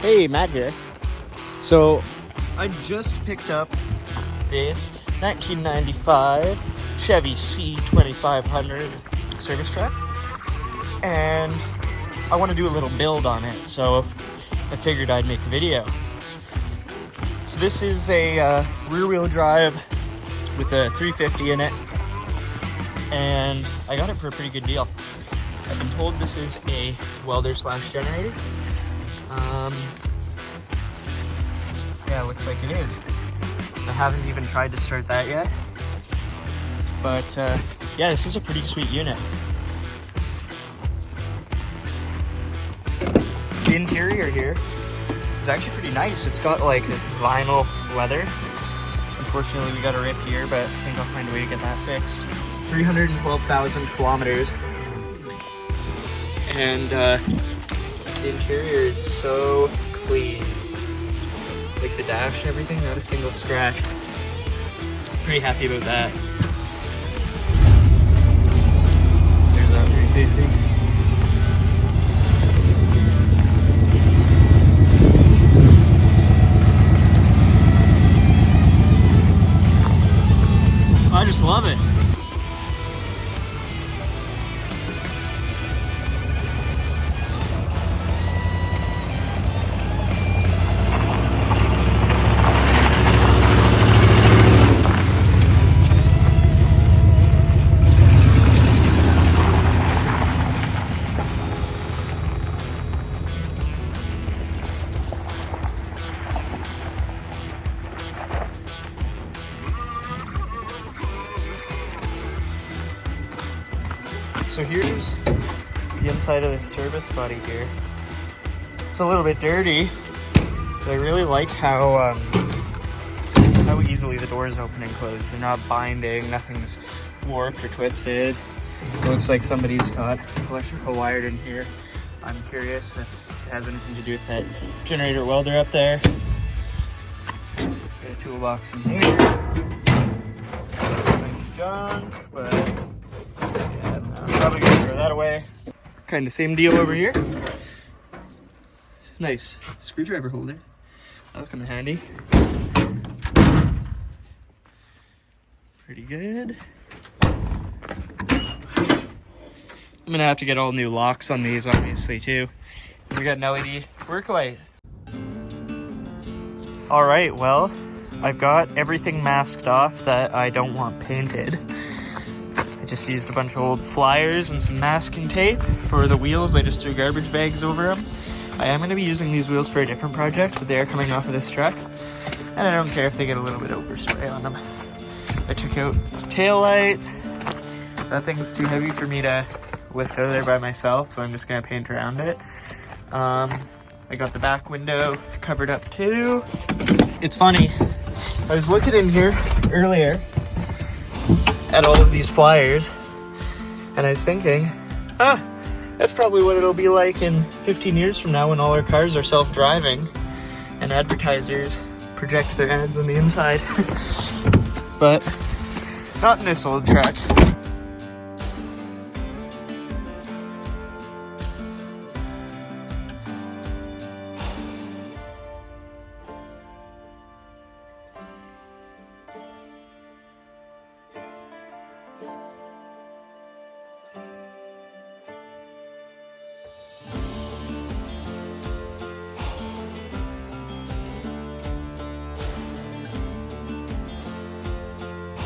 Hey, Matt here. So, I just picked up this 1995 Chevy C2500 Service truck, and I want to do a little build on it, so I figured I'd make a video. So this is a rear-wheel drive with a 350 in it, and I got it for a pretty good deal. I've been told this is a welder/generator. Yeah, it looks like it is. I haven't even tried to start that yet. But yeah, this is a pretty sweet unit. The interior here is actually pretty nice. It's got like this vinyl leather. Unfortunately, we got a rip here, but I think I'll find a way to get that fixed. 312,000 kilometers. And the interior is so clean. Like the dash and everything, not a single scratch. Pretty happy about that. There's that 350. I just love it. So here's the inside of the service body here. It's a little bit dirty, but I really like how easily the doors open and close. They're not binding, nothing's warped or twisted. It looks like somebody's got electrical wired in here. I'm curious if it has anything to do with that generator welder up there. Got a toolbox in here. Junk, but yeah, I'm probably gonna throw that away. Kind of same deal over here. Nice screwdriver holder. That'll come in handy. Pretty good. I'm gonna have to get all new locks on these, obviously, too. We got an LED work light. All right, well, I've got everything masked off that I don't want painted. I just used a bunch of old flyers and some masking tape for the wheels. I just threw garbage bags over them. I am going to be using these wheels for a different project, but they are coming off of this truck, and I don't care if they get a little bit of overspray on them. I took out the tail light. That thing's too heavy for me to lift out of there by myself, so I'm just going to paint around it. I got the back window covered up too. It's funny, I was looking in here earlier at all of these flyers, and I was thinking, that's probably what it'll be like in 15 years from now when all our cars are self-driving and advertisers project their ads on the inside. But not in this old truck.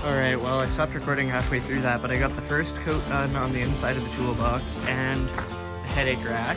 Alright, well, I stopped recording halfway through that, but I got the first coat done on the inside of the toolbox and the headache rack.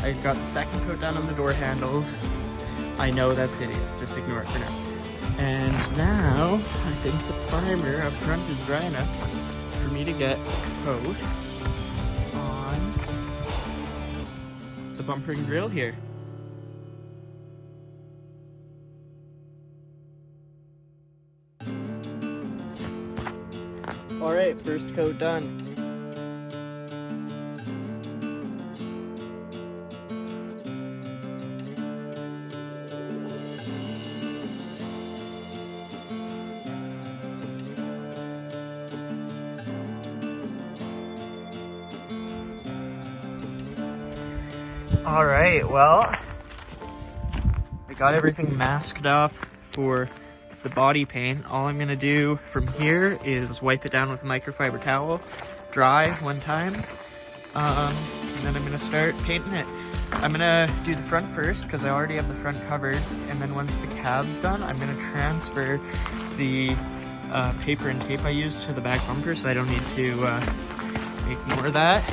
I got the second coat done on the door handles. I know that's hideous, just ignore it for now. And now, I think the primer up front is dry enough for me to get a coat on the bumper and grill here. Alright, first coat done. All right, well, got everything masked off for the body paint. All I'm gonna do from here is wipe it down with a microfiber towel, dry one time, and then I'm gonna start painting it. I'm gonna do the front first because I already have the front covered, and then once the cab's done, I'm gonna transfer the paper and tape I used to the back bumper so I don't need to make more of that.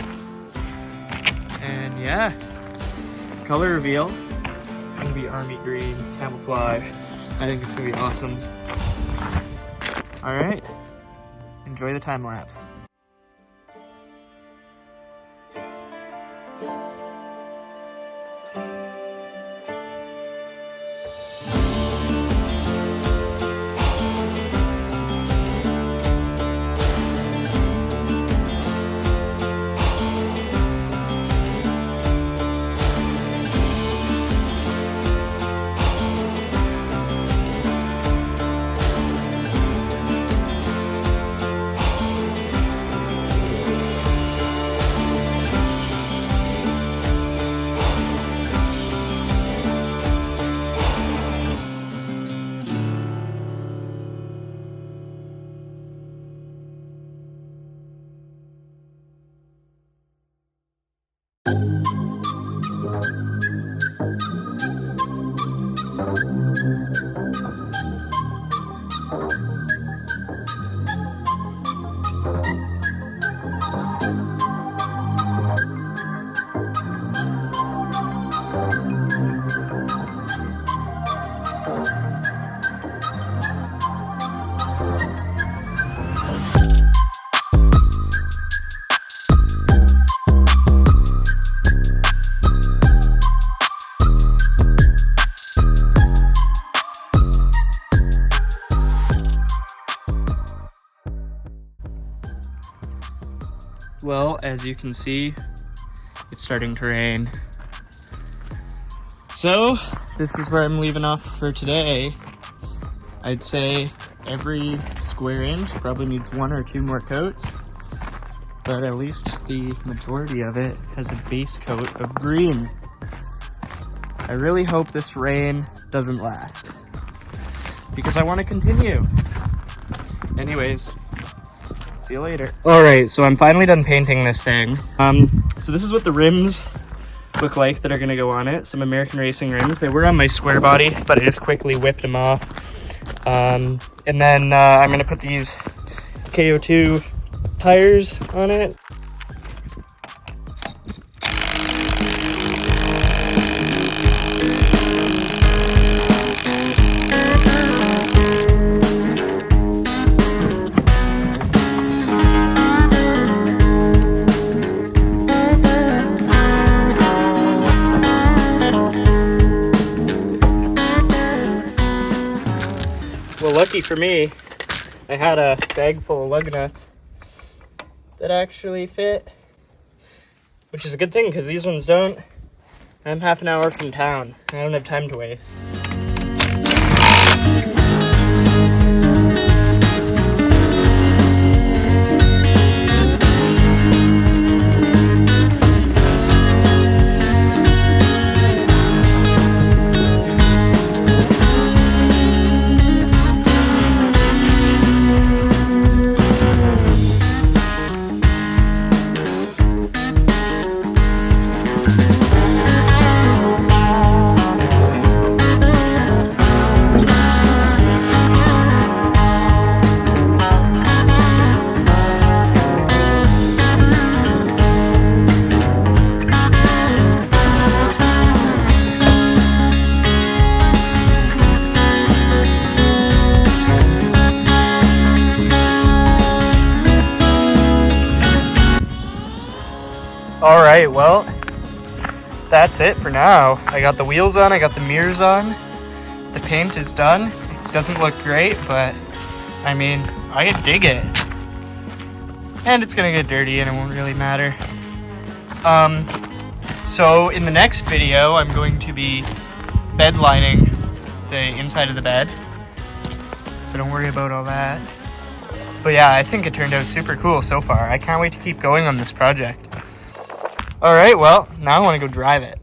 And yeah, color reveal. It's gonna be army green camouflage. I think it's gonna be awesome. All right, enjoy the time lapse. Well, as you can see, it's starting to rain. So, this is where I'm leaving off for today. I'd say every square inch probably needs 1 or 2 more coats, but at least the majority of it has a base coat of green. I really hope this rain doesn't last, because I want to continue. Anyways, see you later. Alright, so I'm finally done painting this thing. So this is what the rims look like that are going to go on it. Some American Racing rims. They were on my square body, but I just quickly whipped them off. And then I'm going to put these KO2 tires on it. Well, lucky for me, I had a bag full of lug nuts that actually fit, which is a good thing because these ones don't. I'm half an hour from town. I don't have time to waste. Alright, well, that's it for now. I got the wheels on, I got the mirrors on, the paint is done. It doesn't look great, but I mean, I dig it. And it's gonna get dirty and it won't really matter. So in the next video, I'm going to be bed lining the inside of the bed. So don't worry about all that. But yeah, I think it turned out super cool so far. I can't wait to keep going on this project. All right, well, now I want to go drive it.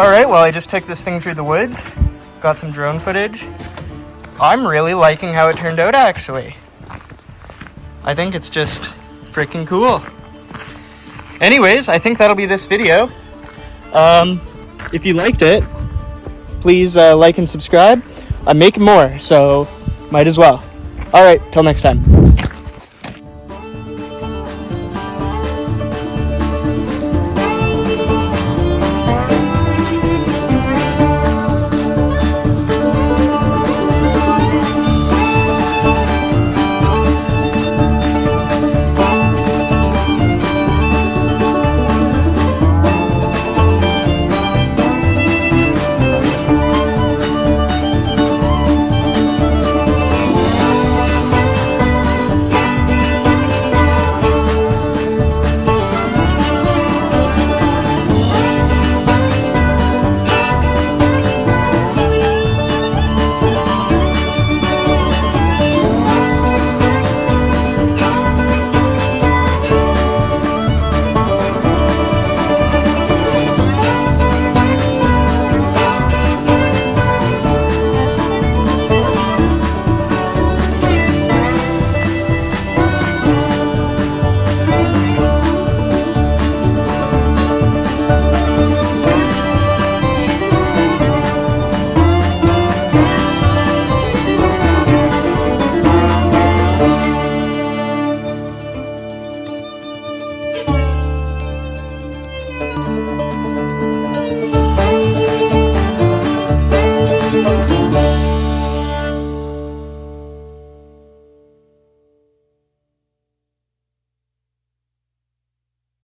Alright, well, I just took this thing through the woods. Got some drone footage. I'm really liking how it turned out, actually. I think it's just freaking cool. Anyways, I think that'll be this video. If you liked it, please like and subscribe. I'm making more, so might as well. Alright, till next time.